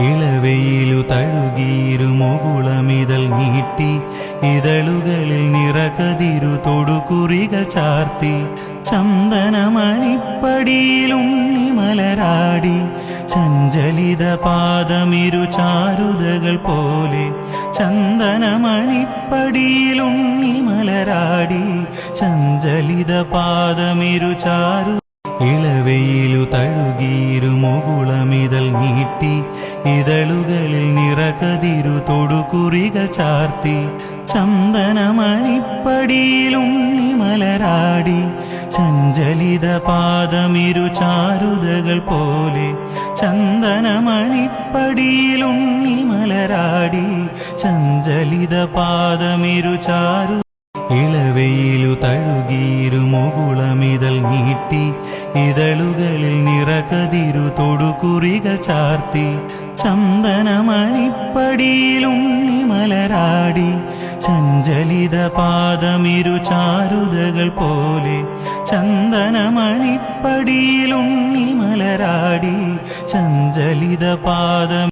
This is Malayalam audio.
ഇളവെയിലു തഴുകീരു മുകുളമിതൾ നീട്ടി ഇതളുകളിൽ നിറകതിരു തൊടുകുറികൾ ചാർത്തി ചന്ദനമണിപ്പടിയിലുണ്ണിമലരാടി ചഞ്ചലിത പാദമിരു ചാരുതകൾ പോലെ ചന്ദനമണിപ്പടിയിലുണ്ണിമലരാടി ചഞ്ചലിത പാദമിരു ചാരു ഇളവെയിലു തഴുകീരു മുകുളമിതൾ നീട്ടി ഇതളുകളിൽ നിറകതിരു തൊടുകുറികൾ ചാർത്തി ചന്ദനമണിപ്പടിയിലുണ്ണിമലരാടി ചഞ്ചലിത പാദമിരു ചാരുതകൾ പോലെ ചന്ദനമണിപ്പടിയിലുണ്ണിമലരാടി ചഞ്ചലിത പാദമിരു ചാരു ഇളവെയിലു തഴുകീരു മുകുളമിതൾ നീട്ടി ഇതളുകളിൽ നിറകതിരു തൊടുകുറികൾ ചാർത്തി ചന്ദനമണിപ്പടിയിലുണ്ണിമലരാടി ചഞ്ചലിത പാദമിരു ചാരുതകൾ പോലെ ചന്ദനമണിപ്പടിയിലുണ്ണിമലരാടി ചഞ്ചലിത പാദം